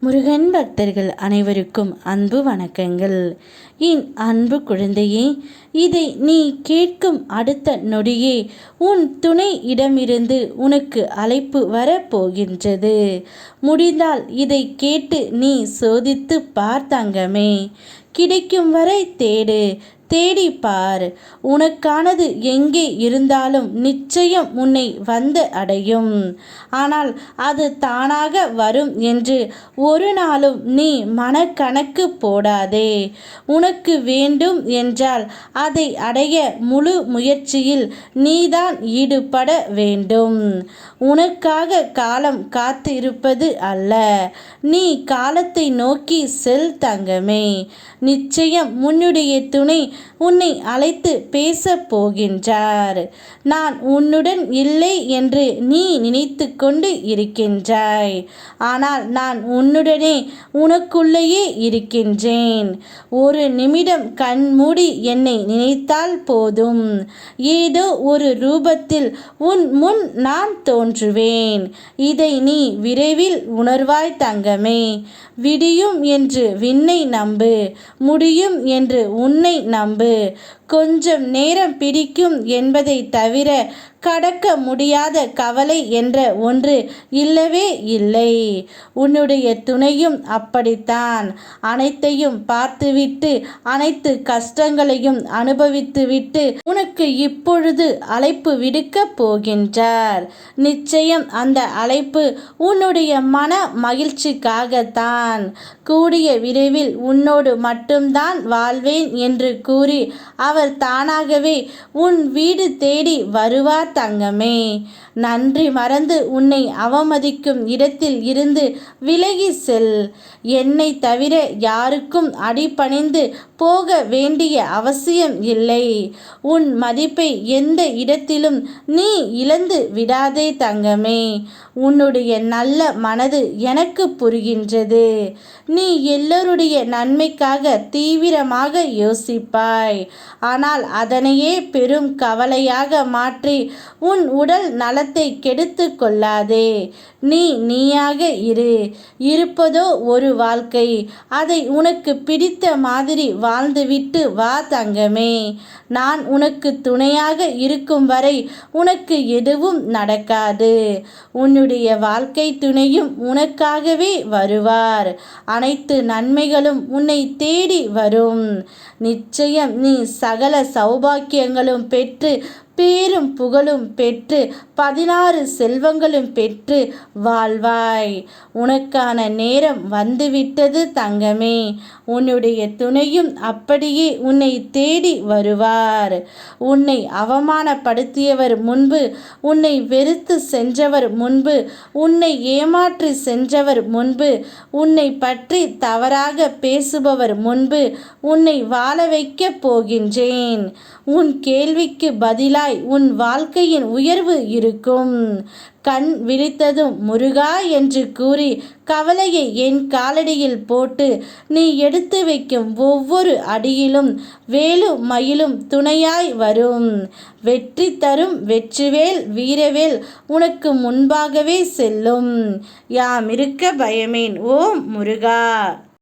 முருகன் பக்தர்கள் அனைவருக்கும் அன்பு வணக்கங்கள். என் அன்பு குழந்தையே, இதை நீ கேட்கும் அடுத்த நொடியே உன் துணை இடமிருந்து உனக்கு அழைப்பு வரப்போகின்றது. முடிந்தால் இதை கேட்டு நீ சோதித்து பார்த்தங்கமே. கிடைக்கும் வரை தேடு, தேடிப்பார். உனக்கானது எங்கே இருந்தாலும் நிச்சயம் உன்னை வந்து அடையும். ஆனால் அது தானாக வரும் என்று ஒரு நாளும் நீ மனக்கணக்கு போடாதே. உனக்கு வேண்டும் என்றால் அதை அடைய முழு முயற்சியில் நீதான் ஈடுபட வேண்டும். உனக்காக காலம் காத்து இருப்பது அல்ல. நீ காலத்தை நோக்கி செல் தங்கமே. நிச்சயம் உன்னுடைய துணை உன்னை அழைத்து பேசப் போகின்றார். நான் உன்னுடன் இல்லை என்று நீ நினைத்து கொண்டு இருக்கின்றாய். ஆனால் நான் உன்னுடனே உனக்குள்ளேயே இருக்கின்றேன். ஒரு நிமிடம் கண் மூடி என்னை நினைத்தால் போதும், ஏதோ ஒரு ரூபத்தில் உன் முன் நான் தோன்றுவேன். இதை நீ விரைவில் உணர்வாய் தங்கமே. விடியும் என்று விண்ணை நம்பு, முடியும் என்று உன்னை நம்பு. கொஞ்சம் நேரம் பிடிக்கும் என்பதை தவிர கடக்க முடியாத கவலை என்ற ஒன்று இல்லவே இல்லை. உன்னுடைய துணையும் அப்படித்தான். அனைத்தையும் பார்த்துவிட்டு, அனைத்து கஷ்டங்களையும் அனுபவித்துவிட்டு உனக்கு இப்பொழுது அழைப்பு விடுக்கப் போகின்றார். நிச்சயம் அந்த அழைப்பு உன்னுடைய மன மகிழ்ச்சிக்காகத்தான். கூடிய விரைவில் உன்னோடு மட்டும்தான் வாழ்வேன் என்று கூறி அவர் தானாகவே உன் வீடு தேடி வருவார் தங்கமே. நன்றி மறந்து உன்னை அவமதிக்கும் இடத்தில் இருந்து விலகி செல். என்னை தவிர யாருக்கும் அடிபணிந்து போக வேண்டிய அவசியம் இல்லை. உன் மதிப்பை எந்த இடத்திலும் நீ இழந்து விடாதே தங்கமே. உன்னுடைய நல்ல மனது எனக்கு புரிகின்றது. நீ எல்லோருடைய நன்மைக்காக தீவிரமாக யோசிப்பாய். ஆனால் அதனையே பெரும் கவலையாக மாற்றி உன் உடல் நலத்தை கெடுத்து கொள்ளாதே. நீ நீயாக இரு. இருப்பதோ ஒரு வாழ்க்கை. அதை உனக்கு பிடித்த மாதிரி வாழ்ந்துவிட்டு வா தங்கமே. நான் உனக்கு துணையாக இருக்கும் வரை உனக்கு எதுவும் நடக்காது. உன்னுடைய வாழ்க்கை துணையும் உனக்காகவே வருவார். அனைத்து நன்மைகளும் உன்னை தேடி வரும். நிச்சயம் நீ சகல சௌபாக்கியங்களும் பெற்று, பேரும் புகழும் பெற்று, 16 செல்வங்களும் பெற்று வாழ்வாய். உனக்கான நேரம் வந்துவிட்டது தங்கமே. உன்னுடைய துணையும் அப்படியே உன்னை தேடி வருவார். உன்னை அவமானப்படுத்தியவர் முன்பு, உன்னை வெறுத்து சென்றவர் முன்பு, உன்னை ஏமாற்றி சென்றவர் முன்பு, உன்னை பற்றி தவறாக பேசுபவர் முன்பு உன்னை வாழ வைக்கப் போகின்றேன். உன் கேள்விக்கு பதிலாய் உன் வாழ்க்கையின் உயர்வு இருக்கும். கண் விழித்ததும் முருகா என்று கூறி கவலையை என் காலடியில் போட்டு நீ எடுத்து வைக்கும் ஒவ்வொரு அடியிலும் வேலு மயிலும் துணையாய் வரும். வெற்றி தரும் வெற்றிவேல் வீரவேல் உனக்கு முன்பாகவே செல்லும். யாம் இருக்க பயமேன். ஓம் முருகா.